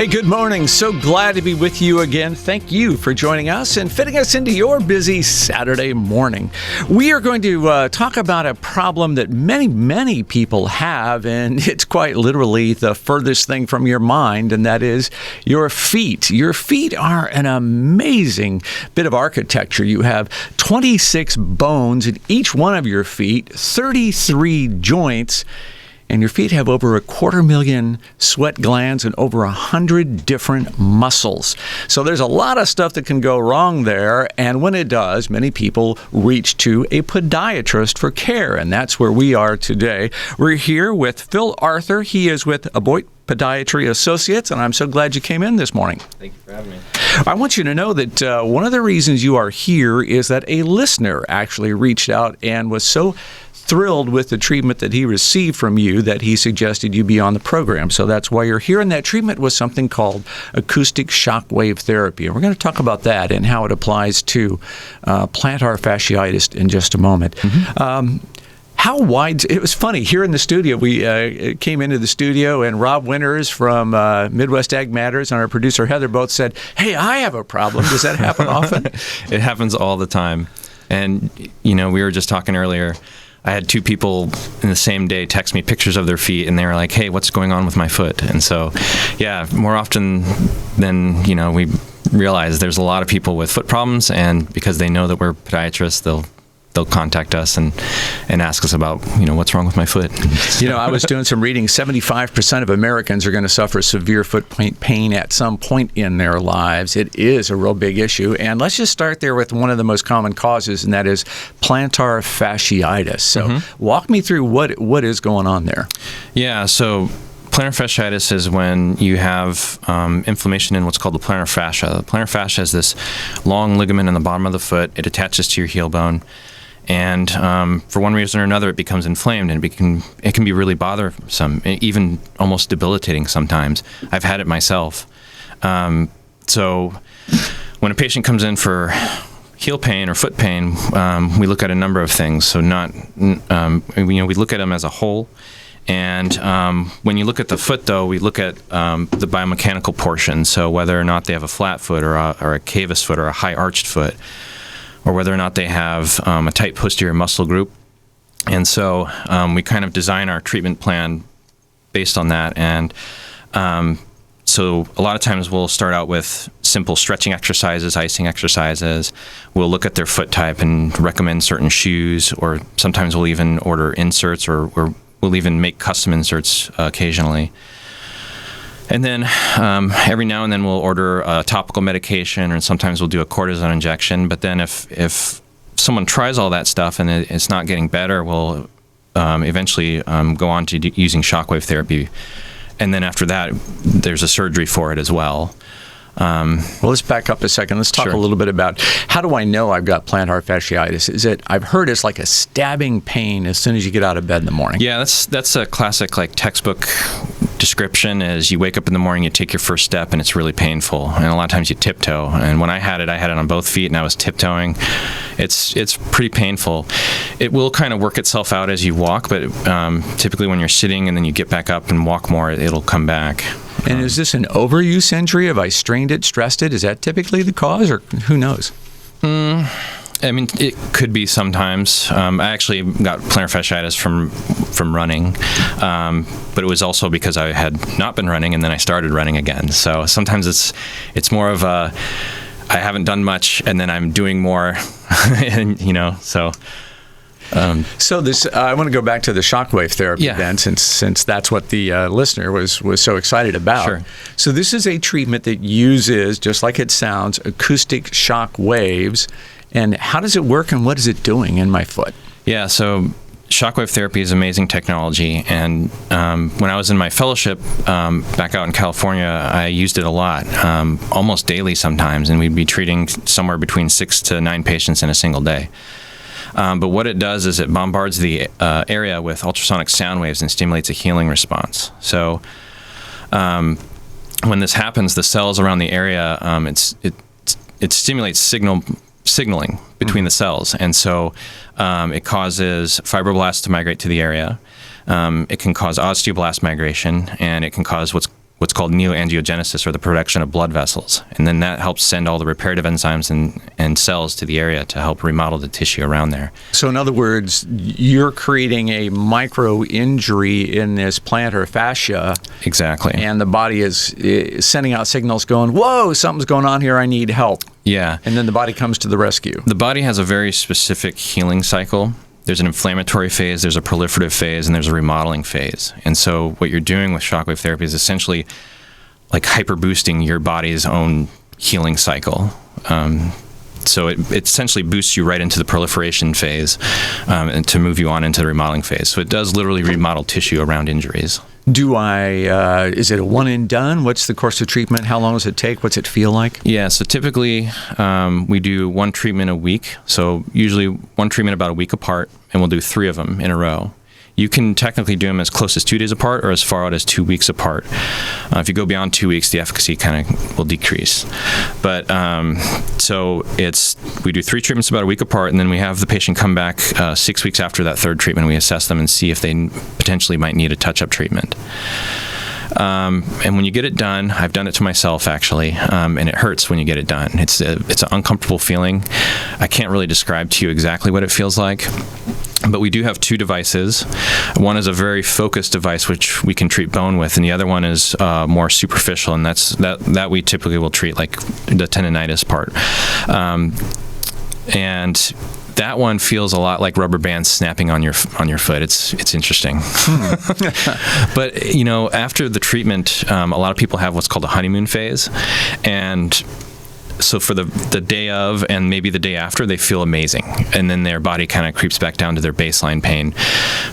Hey, good morning. So glad to be with you again. Thank you for joining us and fitting us into your busy Saturday morning. We are going to talk about a problem that many people have, and it's quite literally the furthest thing from your mind, and that is your feet. Your feet are an amazing bit of architecture. You have 26 bones in each one of your feet, 33 joints, and your feet have over 250,000 sweat glands and over 100 different muscles. So there's a lot of stuff that can go wrong there. And when it does, many people reach to a podiatrist for care. And that's where we are today. We're here with Phil Arthur. He is with Aboit Podiatry Associates, and I'm so glad you came in this morning. Thank you for having me. I want you to know that one of the reasons you are here is that a listener actually reached out and was so thrilled with the treatment that he received from you that he suggested you be on the program. So that's why you're here. And that treatment was something called acoustic shockwave therapy. And we're going to talk about that and how it applies to plantar fasciitis in just a moment. Mm-hmm. How wide? It was funny here in the studio. We came into the studio, and Rob Winters from Midwest Ag Matters and our producer Heather both said, "Hey, I have a problem." Does that happen often? It happens all the time. And we were just talking earlier. I had two people in the same day text me pictures of their feet, and they were like, "Hey, what's going on with my foot?" And so, yeah, more often than we realize there's a lot of people with foot problems, and because they know that we're podiatrists, they'll contact us and ask us about, what's wrong with my foot. I was doing some reading. 75% of Americans are going to suffer severe foot pain at some point in their lives. It is a real big issue. And let's just start there with one of the most common causes, and that is plantar fasciitis. So walk me through what is going on there. Yeah, so plantar fasciitis is when you have inflammation in what's called the plantar fascia. The plantar fascia is this long ligament in the bottom of the foot. It attaches to your heel bone. And for one reason or another, it becomes inflamed, and it can be really bothersome, even almost debilitating sometimes. I've had it myself. So when a patient comes in for heel pain or foot pain, we look at a number of things. So we look at them as a whole. And when you look at the foot, though, we look at the biomechanical portion. So whether or not they have a flat foot or a cavus foot or a high arched foot, or whether or not they have a tight posterior muscle group. And so we kind of design our treatment plan based on that. And so a lot of times we'll start out with simple stretching exercises, icing exercises. We'll look at their foot type and recommend certain shoes, or sometimes we'll even order inserts, or we'll even make custom inserts occasionally. And then every now and then we'll order a topical medication, and sometimes we'll do a cortisone injection. But then if someone tries all that stuff and it's not getting better, we'll eventually go on to using shockwave therapy. And then after that, there's a surgery for it as well. Well, let's back up a second. Let's talk a little bit about, how do I know I've got plantar fasciitis? I've heard it's like a stabbing pain as soon as you get out of bed in the morning. Yeah, that's a classic textbook description. Is you wake up in the morning, you take your first step, and it's really painful. And a lot of times you tiptoe. And when I had it on both feet, and I was tiptoeing. It's pretty painful. It will kind of work itself out as you walk, but typically when you're sitting and then you get back up and walk more, it'll come back. And is this an overuse injury? Have I strained it, stressed it? Is that typically the cause, or who knows? It could be sometimes. I actually got plantar fasciitis from running, but it was also because I had not been running, and then I started running again. So sometimes it's more of a, I haven't done much, and then I'm doing more, and so. So this, I want to go back to the shockwave therapy then, since that's what the listener was so excited about. Sure. So this is a treatment that uses, just like it sounds, acoustic shock waves. And how does it work, and what is it doing in my foot? Yeah, so shockwave therapy is amazing technology. And when I was in my fellowship back out in California, I used it a lot, almost daily sometimes. And we'd be treating somewhere between 6 to 9 patients in a single day. But what it does is it bombards the area with ultrasonic sound waves and stimulates a healing response. So when this happens, the cells around the area, it stimulates signaling between the cells. And so it causes fibroblasts to migrate to the area. It can cause osteoblast migration, and it can cause what's what's called neoangiogenesis, or the production of blood vessels. And then that helps send all the reparative enzymes and cells to the area to help remodel the tissue around there. So in other words, you're creating a micro injury in this plantar fascia. Exactly. And the body is sending out signals going, whoa, something's going on here, I need help. Yeah. And then the body comes to the rescue. The body has a very specific healing cycle. There's an inflammatory phase, there's a proliferative phase, and there's a remodeling phase. And so what you're doing with shockwave therapy is essentially like hyper boosting your body's own healing cycle. So it essentially boosts you right into the proliferation phase and to move you on into the remodeling phase. So it does literally remodel tissue around injuries. Is it a one and done? What's the course of treatment? How long does it take? What's it feel like? Yeah, so typically we do one treatment a week. So usually one treatment about a week apart, and we'll do 3 of them in a row. You can technically do them as close as 2 days apart or as far out as 2 weeks apart. If you go beyond 2 weeks, the efficacy kind of will decrease. But so we do 3 treatments about a week apart, and then we have the patient come back 6 weeks after that 3rd treatment. We assess them and see if they potentially might need a touch-up treatment. And when you get it done, I've done it to myself actually, and it hurts when you get it done. It's an uncomfortable feeling. I can't really describe to you exactly what it feels like. But we do have 2 devices. One is a very focused device, which we can treat bone with, and the other one is more superficial, and that we typically will treat like the tendonitis part. And that one feels a lot like rubber bands snapping on your foot. It's interesting. But after the treatment, a lot of people have what's called a honeymoon phase, and so for the day of and maybe the day after, they feel amazing. And then their body kind of creeps back down to their baseline pain.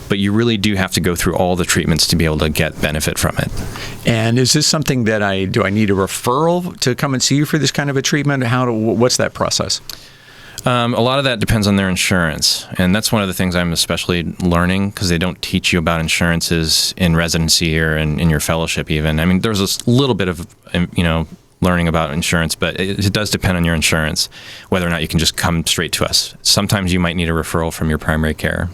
But you really do have to go through all the treatments to be able to get benefit from it. And is this something that do I need a referral to come and see you for this kind of a treatment? What's that process? A lot of that depends on their insurance. And that's one of the things I'm especially learning, because they don't teach you about insurances in residency or in your fellowship even. I mean, there's a little bit of, learning about insurance, but it does depend on your insurance, whether or not you can just come straight to us. Sometimes you might need a referral from your primary care.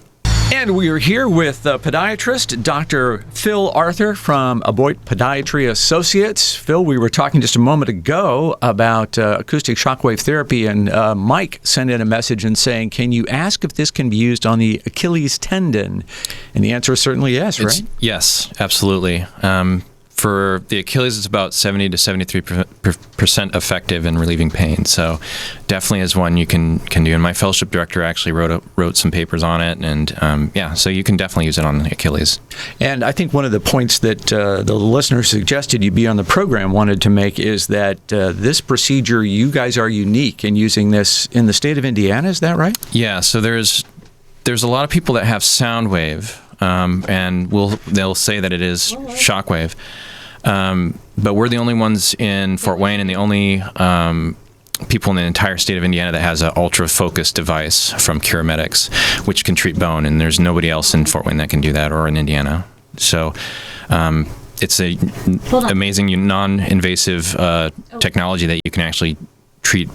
And we are here with podiatrist Dr. Phil Arthur from Aboit Podiatry Associates. Phil, we were talking just a moment ago about acoustic shockwave therapy, and Mike sent in a message and saying, can you ask if this can be used on the Achilles tendon? And the answer is certainly yes, right? Yes, absolutely. For the Achilles, it's about 70 to 73% effective in relieving pain. So definitely is one you can do. And my fellowship director actually wrote some papers on it. And so you can definitely use it on the Achilles. And I think one of the points that the listener suggested you be on the program wanted to make is that this procedure, you guys are unique in using this in the state of Indiana. Is that right? Yeah. So there's a lot of people that have sound wave. And they'll say that it is shockwave. But we're the only ones in Fort Wayne and the only people in the entire state of Indiana that has an ultra-focused device from Curemedics, which can treat bone, and there's nobody else in Fort Wayne that can do that, or in Indiana. So it's a amazing non-invasive technology that you can actually treat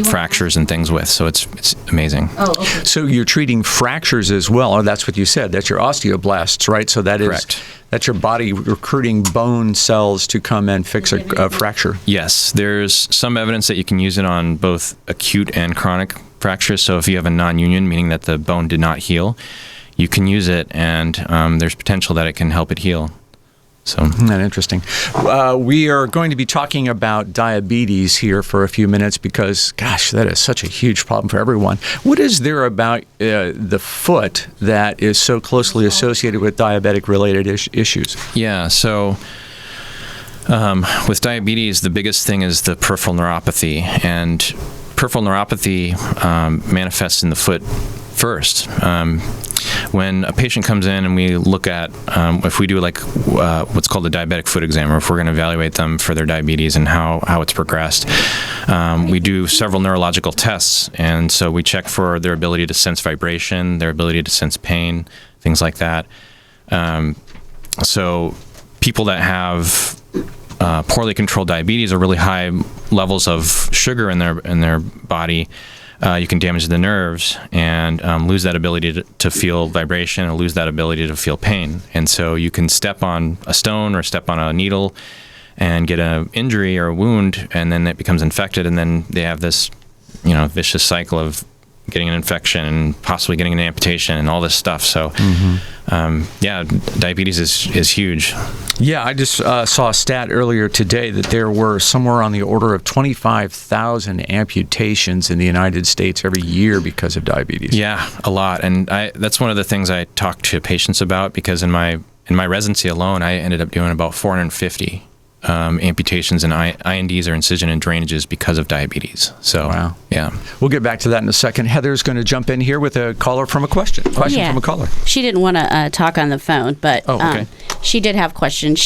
fractures and things with, so it's amazing. Oh, okay. So you're treating fractures as well, or that's what you said. That's your osteoblasts, right? So that's your body recruiting bone cells to come and fix a fracture. Yes, there's some evidence that you can use it on both acute and chronic fractures. So if you have a non-union, meaning that the bone did not heal, you can use it, and there's potential that it can help it heal. So, isn't that interesting? We are going to be talking about diabetes here for a few minutes because, gosh, that is such a huge problem for everyone. What is there about the foot that is so closely associated with diabetic-related issues? Yeah, so with diabetes, the biggest thing is the peripheral neuropathy. And peripheral neuropathy manifests in the foot first. When a patient comes in and we look at, if we do like what's called a diabetic foot exam, or if we're going to evaluate them for their diabetes and how it's progressed, we do several neurological tests. And so we check for their ability to sense vibration, their ability to sense pain, things like that. So people that have poorly controlled diabetes or really high levels of sugar in their body, you can damage the nerves and lose that ability to feel vibration and lose that ability to feel pain. And so you can step on a stone or step on a needle and get an injury or a wound, and then it becomes infected, and then they have this, vicious cycle of getting an infection and possibly getting an amputation and all this stuff. So, diabetes is huge. Yeah, I just saw a stat earlier today that there were somewhere on the order of 25,000 amputations in the United States every year because of diabetes. Yeah, a lot. And that's one of the things I talk to patients about, because in my residency alone, I ended up doing about 450 amputations and INDs or incision and drainages because of diabetes. So, wow. Yeah. We'll get back to that in a second. Heather's going to jump in here with a caller from a question from a caller. She didn't want to talk on the phone, but okay. She did have questions.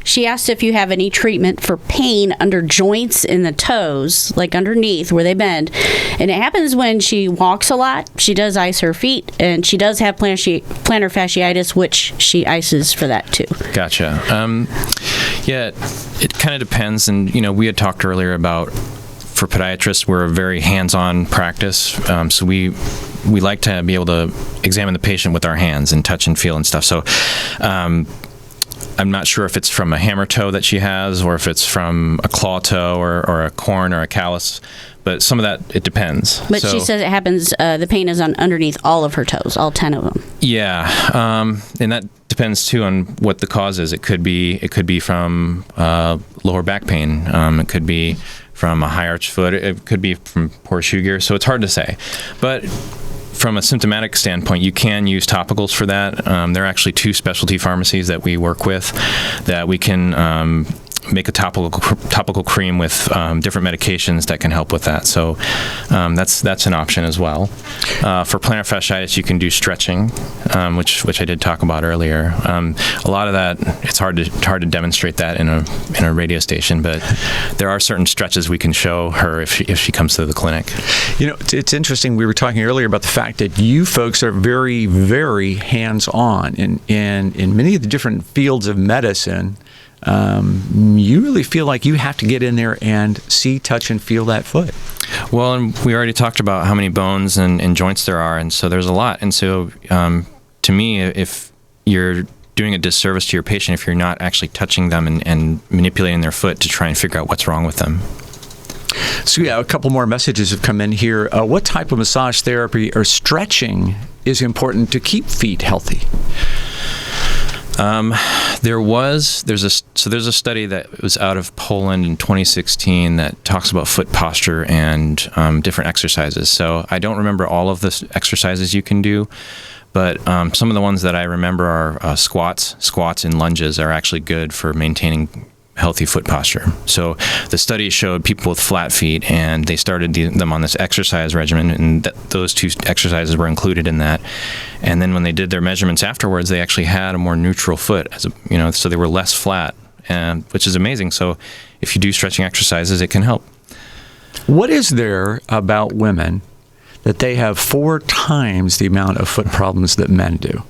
She asked if you have any treatment for pain under joints in the toes, like underneath where they bend. And it happens when she walks a lot. She does ice her feet, and she does have plantar fasciitis, which she ices for that too. Gotcha. Yeah, it kind of depends. And, we had talked earlier about, for podiatrists, we're a very hands-on practice. So we like to be able to examine the patient with our hands and touch and feel and stuff. So, I'm not sure if it's from a hammer toe that she has, or if it's from a claw toe or a corn or a callus, but some of that, it depends. But she says it happens, the pain is on underneath all of her toes, all 10 of them. Yeah, and that depends too on what the cause is. It could be from lower back pain. It could be from a high arch foot. It could be from poor shoe gear. So it's hard to say, but from a symptomatic standpoint, you can use topicals for that. There are actually 2 specialty pharmacies that we work with that we can make a topical cream with different medications that can help with that. So that's an option as well. For plantar fasciitis, you can do stretching, which I did talk about earlier. A lot of that, it's hard to demonstrate that in a radio station, but there are certain stretches we can show her if she comes to the clinic. It's interesting. We were talking earlier about the fact that you folks are very, very hands-on in many of the different fields of medicine. You really feel like you have to get in there and see, touch, and feel that foot. Well, and we already talked about how many bones and joints there are, and so there's a lot. And so, to me, if you're doing a disservice to your patient if you're not actually touching them and manipulating their foot to try and figure out what's wrong with them. So, a couple more messages have come in here. What type of massage therapy or stretching is important to keep feet healthy? There's a study that was out of Poland in 2016 that talks about foot posture and different exercises. So I don't remember all of the exercises you can do, but some of the ones that I remember are squats. Squats and lunges are actually good for maintaining healthy foot posture. So the study showed people with flat feet, and they started them on this exercise regimen, and those 2 exercises were included in that. And then when they did their measurements afterwards, they actually had a more neutral foot, so they were less flat, which is amazing. So if you do stretching exercises, it can help. What is there about women that they have 4 times the amount of foot problems that men do?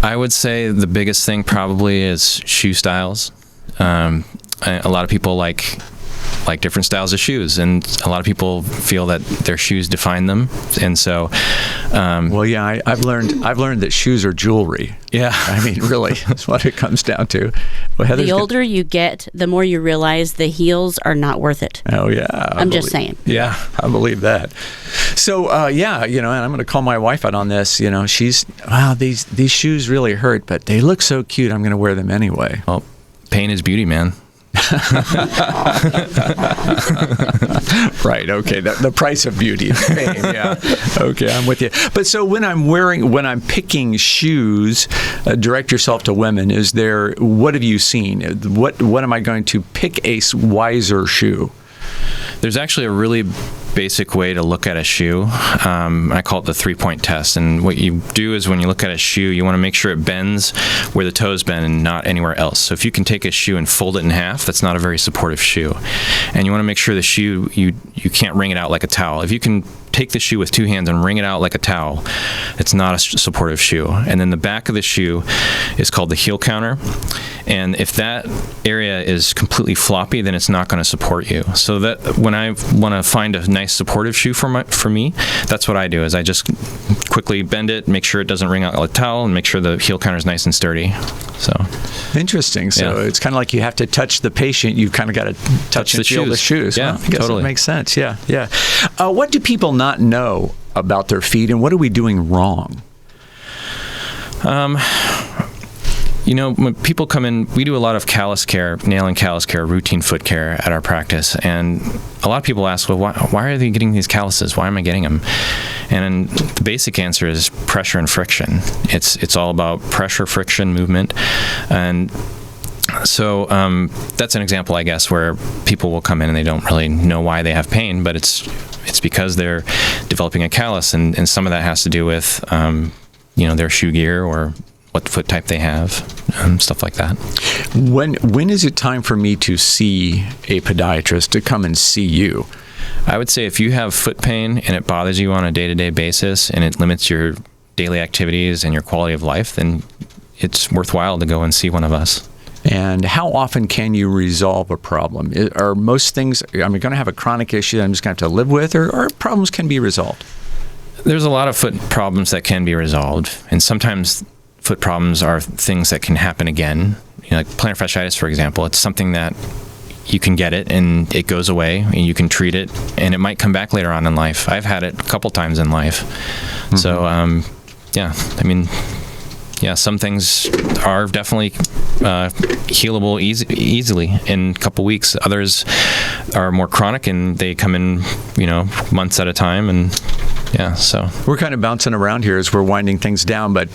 I would say the biggest thing probably is shoe styles. A lot of people like different styles of shoes, and a lot of people feel that their shoes define them, and so. I've learned that shoes are jewelry. Yeah, I mean, really, that's what it comes down to. Well, the older you get, the more you realize the heels are not worth it. Oh yeah, I'm just saying. Yeah, I believe that. So and I'm going to call my wife out on this. She's these shoes really hurt, but they look so cute. I'm going to wear them anyway. Well, pain is beauty, man. Right. Okay. The price of beauty is pain. Yeah. Okay. I'm with you. But so when I'm picking shoes, direct yourself to women. What have you seen? What am I going to pick a wiser shoe? There's actually a really basic way to look at a shoe. I call it the 3-point test. And what you do is when you look at a shoe, you want to make sure it bends where the toes bend and not anywhere else. So if you can take a shoe and fold it in half, that's not a very supportive shoe. And you want to make sure the shoe, you can't wring it out like a towel. If you can take the shoe with two hands and wring it out like a towel, it's not a supportive shoe. And then the back of the shoe is called the heel counter. And if that area is completely floppy, then it's not going to support you. So that when I want to find a nice supportive shoe for me, that's what I do, is I just quickly bend it, make sure it doesn't wring out like a towel, and make sure the heel counter is nice and sturdy. So interesting. So it's kind of like you have to touch the patient. You've kind of got to touch and feel the shoes. Yeah, well, I guess totally. It makes sense. Yeah. What do people not know about their feet, and what are we doing wrong? When people come in, we do a lot of callus care, nail and callus care, routine foot care at our practice. And a lot of people ask, well, why are they getting these calluses? Why am I getting them? And the basic answer is pressure and friction. It's all about pressure, friction, movement. And so that's an example, I guess, where people will come in and they don't really know why they have pain, but it's because they're developing a callus, and some of that has to do with their shoe gear or what foot type they have, stuff like that. When is it time for me to see a podiatrist, to come and see you? I would say if you have foot pain and it bothers you on a day-to-day basis and it limits your daily activities and your quality of life, then it's worthwhile to go and see one of us. And how often can you resolve a problem? Are most things, I'm going to have a chronic issue that I'm just going to have to live with, or problems can be resolved? There's a lot of foot problems that can be resolved, and sometimes foot problems are things that can happen again. Like plantar fasciitis, for example. It's something that you can get it and it goes away and you can treat it, and it might come back later on in life. I've had it a couple times in life. Mm-hmm. So, some things are definitely healable easily in a couple weeks. Others are more chronic and they come in, months at a time. And so we're kind of bouncing around here as we're winding things down, but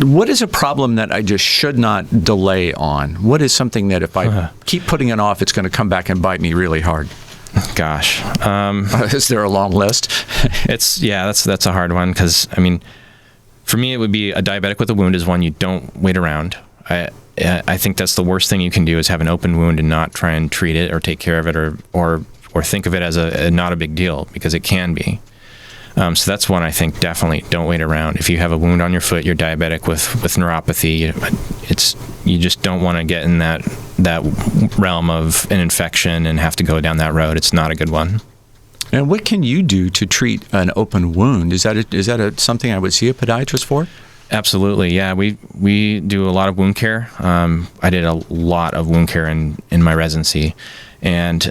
what is a problem that I just should not delay on? What is something that if I keep putting it off, it's going to come back and bite me really hard? Gosh. Is there a long list? That's a hard one, because, for me, it would be a diabetic with a wound is one you don't wait around. I think that's the worst thing you can do, is have an open wound and not try and treat it or take care of it or think of it as not a big deal, because it can be. So that's one I think definitely don't wait around. If you have a wound on your foot, you're diabetic with neuropathy, you just don't want to get in that realm of an infection and have to go down that road. It's not a good one. And what can you do to treat an open wound? Is that something I would see a podiatrist for? Absolutely, yeah. We do a lot of wound care. I did a lot of wound care in my residency, and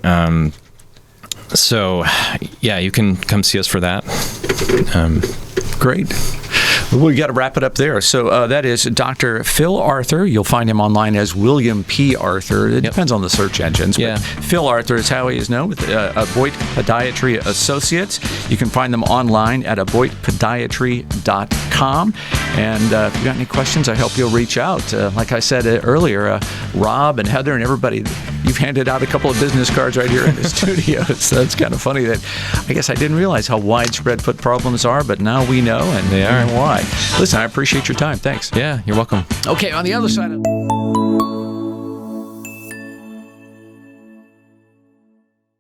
you can come see us for that. Great. Well, we got to wrap it up there. So that is Dr. Phil Arthur. You'll find him online as William P. Arthur. It depends on the search engines. Yeah. But Phil Arthur is how he is known with Aboit Podiatry Associates. You can find them online at aboitpodiatry.com. And if you've got any questions, I hope you'll reach out. Like I said earlier, Rob and Heather and everybody, you've handed out a couple of business cards right here in the studio. So it's kind of funny that I guess I didn't realize how widespread foot problems are, but now we know, and they are why. Listen, I appreciate your time. Thanks. Yeah, you're welcome. Okay, on the other side of